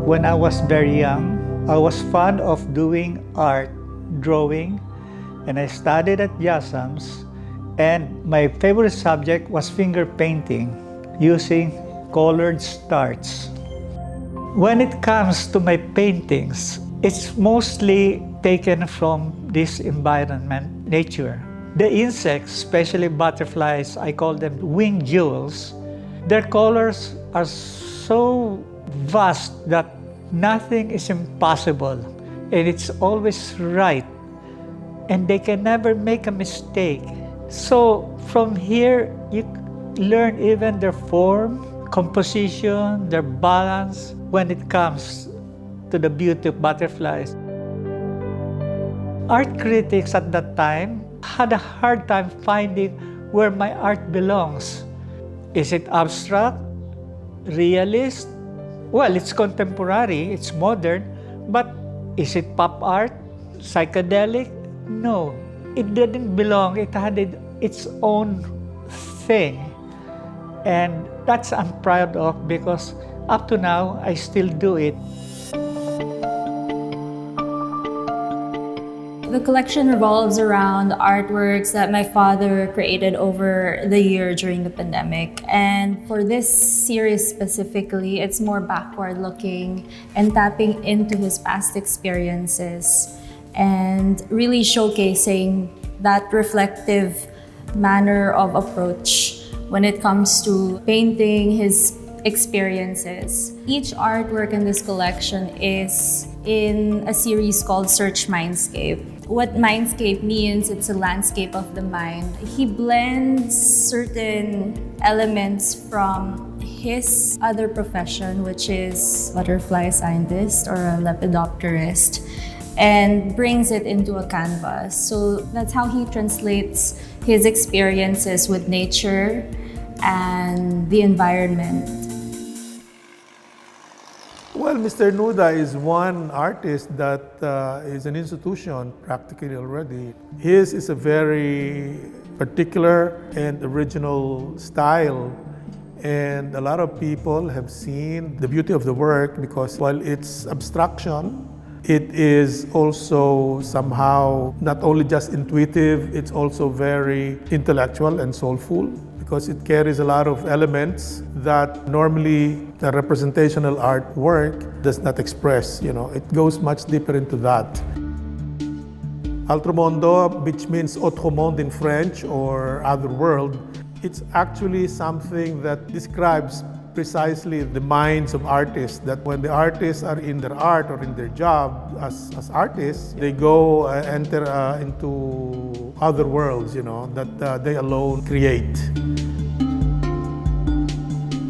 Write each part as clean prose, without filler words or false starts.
When I was very young, I was fond of doing art, drawing, and I studied at JASAMS. And my favorite subject was finger painting using colored starts. When it comes to my paintings, it's mostly taken from this environment, nature. The insects, especially butterflies, I call them winged jewels. Their colors are so vast that nothing is impossible, and it's always right, and they can never make a mistake. So from here, you learn even their form, composition, their balance when it comes to the beauty of butterflies. Art critics at that time had a hard time finding where my art belongs. Is it abstract? Realist? Well, it's contemporary, it's modern, but is it pop art? Psychedelic? No, it didn't belong. It had its own thing. And that's I'm proud of because up to now, I still do it. The collection revolves around artworks that my father created over the year during the pandemic. And for this series specifically, it's more backward looking and tapping into his past experiences and really showcasing that reflective manner of approach when it comes to painting his experiences. Each artwork in this collection is in a series called Search Mindscape. What Mindscape means, it's a landscape of the mind. He blends certain elements from his other profession, which is butterfly scientist or a lepidopterist, and brings it into a canvas. So that's how he translates his experiences with nature and the environment. Well, Mr. Nuyda is one artist that is an institution practically already. His is a very particular and original style, and a lot of people have seen the beauty of the work because while it's abstraction, it is also somehow not only just intuitive, it's also very intellectual and soulful, because it carries a lot of elements that normally the representational artwork does not express. It goes much deeper into that. Altro Mondo, which means Autre Monde in French or other world, it's actually something that describes precisely the minds of artists, that when the artists are in their art or in their job as artists, they go enter into other worlds, that they alone create.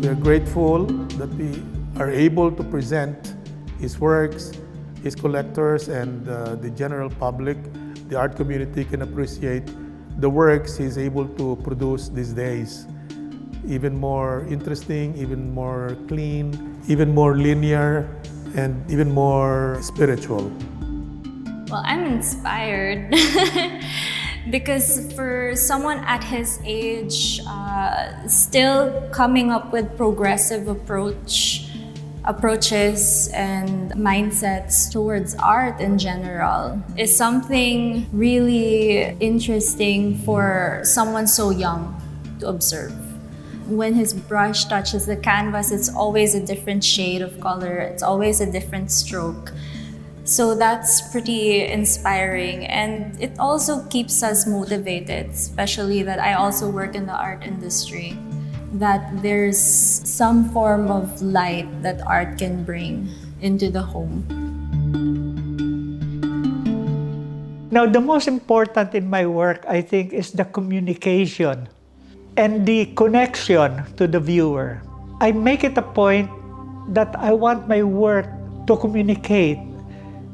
We are grateful that we are able to present his works, his collectors, and the general public, the art community can appreciate the works he's able to produce these days. Even more interesting, even more clean, even more linear, and even more spiritual. Well, I'm inspired because for someone at his age, still coming up with progressive approaches and mindsets towards art in general is something really interesting for someone so young to observe. When his brush touches the canvas, it's always a different shade of color. It's always a different stroke. So that's pretty inspiring. And it also keeps us motivated, especially that I also work in the art industry, that there's some form of light that art can bring into the home. Now, the most important in my work, I think, is the communication and the connection to the viewer. I make it a point that I want my work to communicate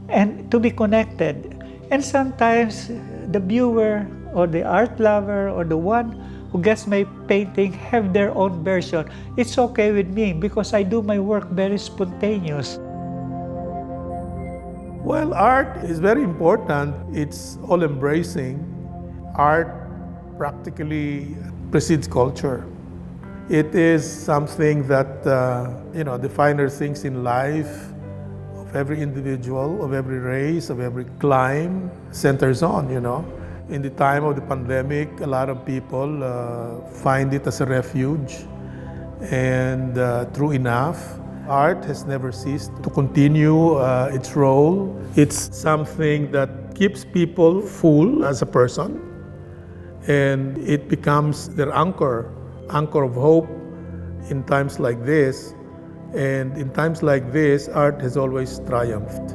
and to be connected. And sometimes the viewer or the art lover or the one who gets my painting have their own version. It's okay with me because I do my work very spontaneous. Well, art is very important. It's all-embracing. Art practically precedes culture. It is something that, the finer things in life every individual, of every race, of every clime centers on, In the time of the pandemic, a lot of people find it as a refuge. And true enough, art has never ceased to continue its role. It's something that keeps people full as a person, and it becomes their anchor of hope in times like this. And in times like this, art has always triumphed.